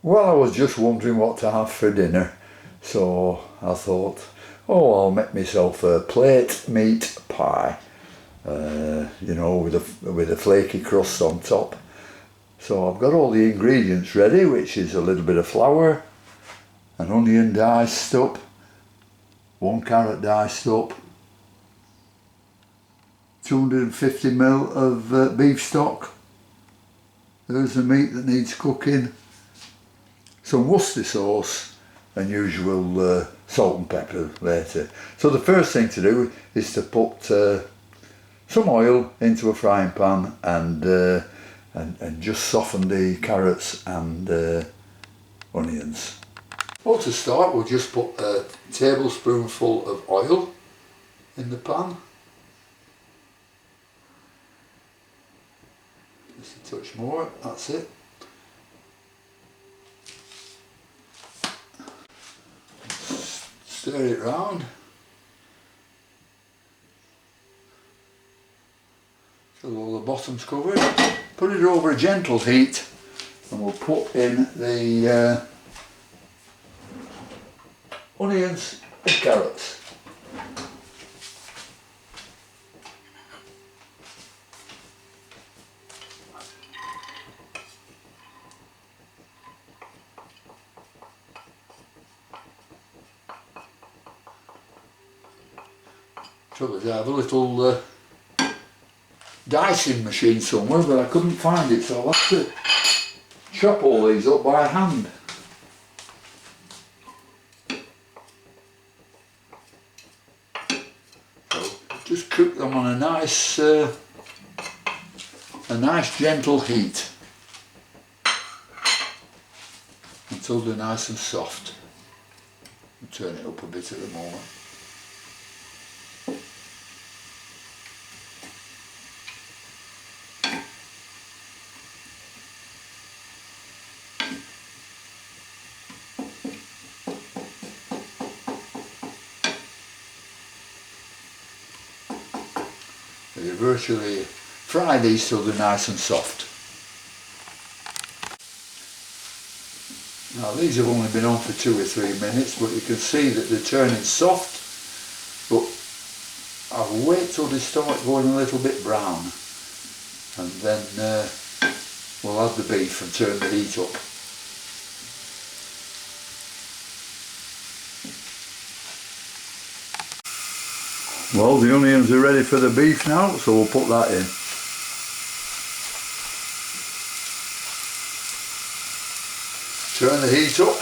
Well, I was just wondering what to have for dinner, so I thought, oh, I'll make myself a plate meat pie, with a flaky crust on top. So I've got all the ingredients ready, which is a little bit of flour, an onion diced up, 1 carrot diced up, 250 ml of beef stock. There's the meat that needs cooking. Some Worcester sauce and usual salt and pepper later. So the first thing to do is to put some oil into a frying pan and just soften the carrots and onions. Well, to start, we'll just put a tablespoonful of oil in the pan. Just a touch more, that's it. Stir it round till all the bottom's covered. Put it over a gentle heat and we'll put in the onions and carrots. Trouble is I have a little dicing machine somewhere, but I couldn't find it, so I'll have to chop all these up by hand. So just cook them on a nice gentle heat until they're nice and soft. I'll turn it up a bit at the moment. You virtually fry these till they're nice and soft. Now these have only been on for 2 or 3 minutes, but you can see that they're turning soft, but I'll wait till they start going a little bit brown, and then we'll add the beef and turn the heat up. Well, the onions are ready for the beef now, so we'll put that in. Turn the heat up.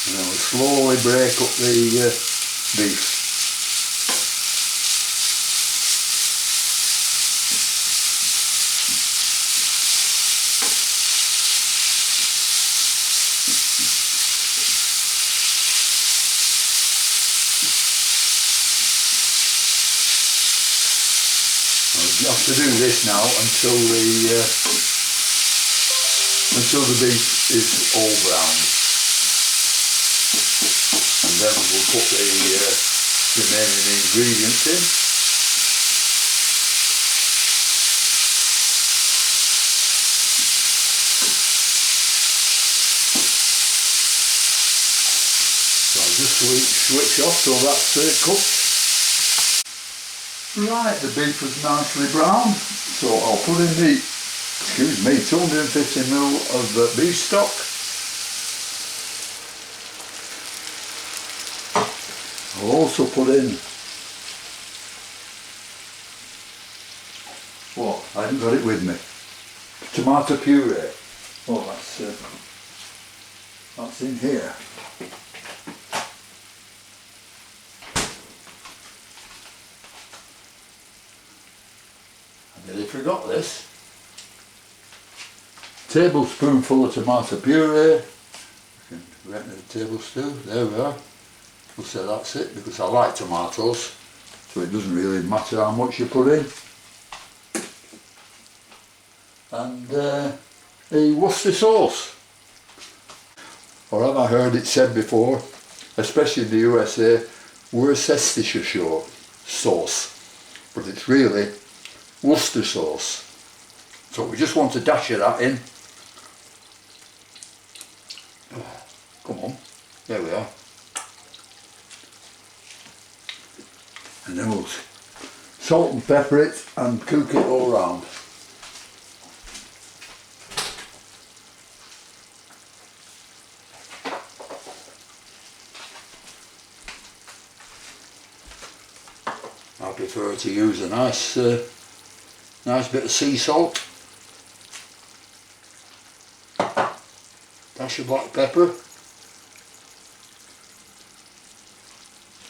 And then we'll slowly break up the beef. You have to do this now until the beef is all brown, and then we'll put the remaining ingredients in. So I'll just switch off till that's cooked. Right, the beef was nicely browned, so I'll put in the, 250 ml of beef stock. I'll also put in, I haven't got it with me, tomato puree. Oh, that's in here. I nearly forgot this. Tablespoonful of tomato puree. You can reckon the tablespoon. There we are. We'll say that's it because I like tomatoes, so it doesn't really matter how much you put in. And the Worcester sauce. Or have I heard it said before, especially in the USA, Worcestershire sauce, but it's really Worcester sauce. So we just want a dash of that in. Oh, come on, there we are. And then we'll salt and pepper it and cook it all round. I prefer to use a nice bit of sea salt, dash of black pepper,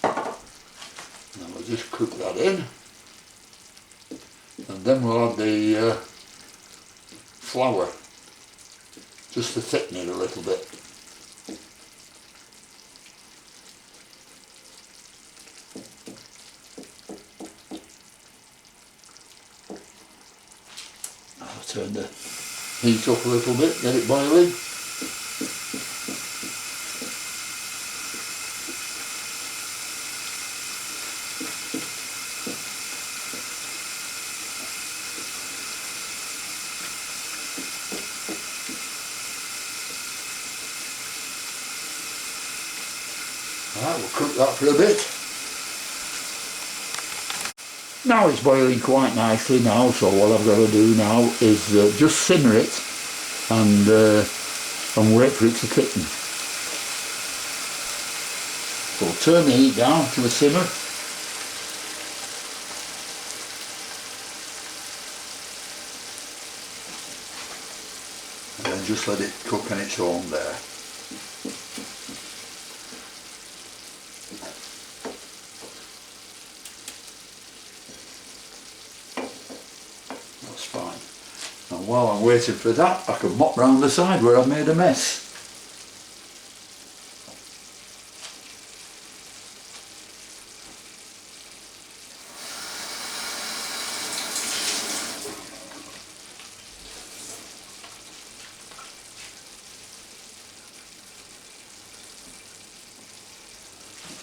and we'll just cook that in, and then we'll add the flour just to thicken it a little bit. Turn the heat up a little bit, get it boiling. Alright, we'll cook that for a bit. Now it's boiling quite nicely now, so what I've got to do now is just simmer it and wait for it to thicken. So turn the heat down to a simmer. And then just let it cook on its own there. That's fine. And while I'm waiting for that, I can mop round the side where I've made a mess.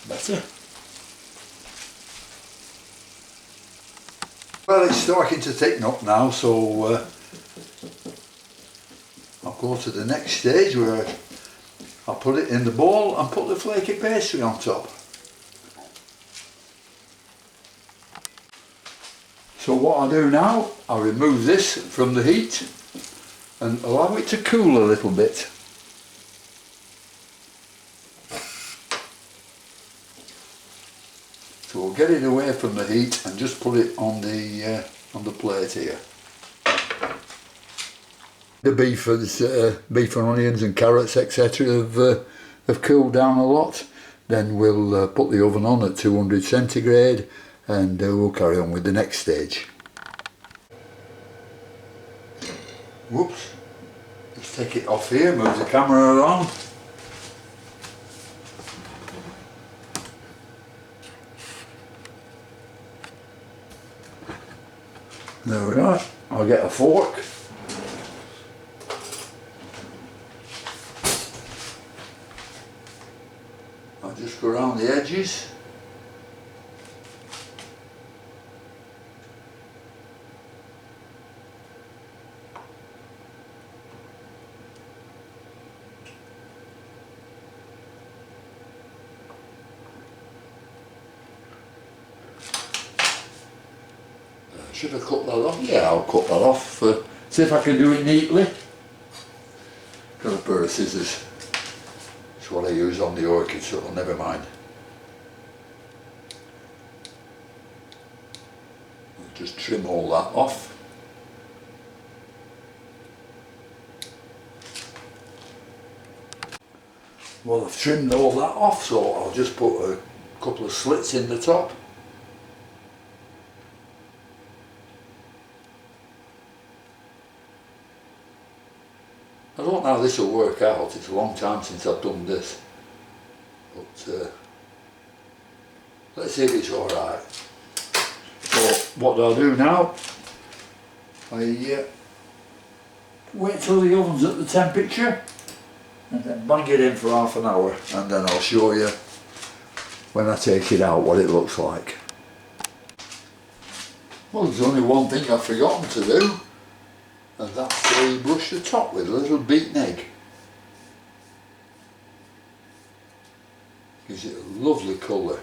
Better. Well, it's starting to thicken up now, so I'll go to the next stage where I'll put it in the bowl and put the flaky pastry on top. So what I do now, I remove this from the heat and allow it to cool a little bit. So we'll get it away from the heat and just put it on the plate here. The beef and onions and carrots, etc. have cooled down a lot. Then we'll put the oven on at 200 centigrade and we'll carry on with the next stage. Whoops! Let's take it off here, move the camera around. There we are. I'll get a fork. I'll just go around the edges. Should I cut that off? Yeah, I'll cut that off. See if I can do it neatly. Got a pair of scissors. It's what I use on the orchids, so never mind. I'll just trim all that off. Well, I've trimmed all that off, so I'll just put a couple of slits in the top. I don't know how this will work out, it's a long time since I've done this, but let's see if it's alright. So what I'll do now, I wait till the oven's at the temperature and then bang it in for half an hour, and then I'll show you when I take it out what it looks like. Well, there's only one thing I've forgotten to do. And that's where you brush the top with a little beaten egg. Gives it a lovely colour.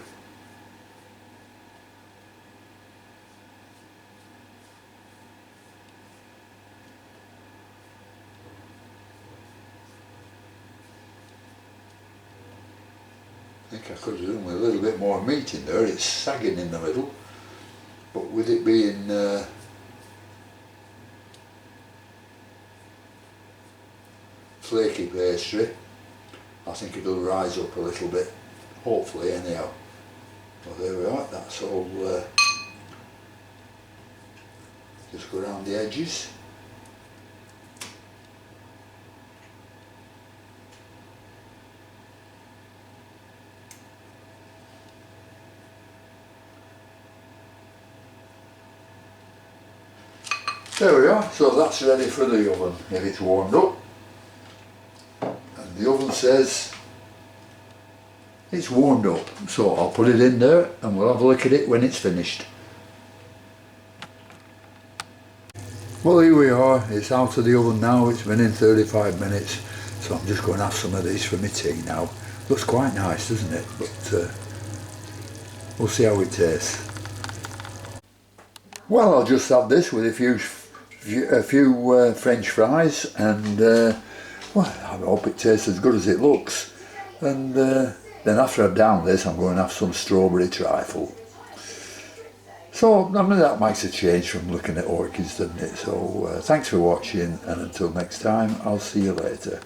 I think I could have done with a little bit more meat in there. It's sagging in the middle, but with it being flaky pastry, I think it'll rise up a little bit, hopefully anyhow. Well, there we are, that's all, just go around the edges. There we are, so that's ready for the oven if it's warmed up. And the oven says it's warmed up, so I'll put it in there and we'll have a look at it when it's finished. Well, here we are, it's out of the oven now, it's been in 35 minutes, so I'm just going to have some of these for my tea now. Looks quite nice, doesn't it? But we'll see how it tastes. Well, I'll just have this with a few French fries, and well, I hope it tastes as good as it looks. And then after I've downed this, I'm going to have some strawberry trifle. So I mean, that makes a change from looking at orchids, doesn't it? So thanks for watching, and until next time, I'll see you later.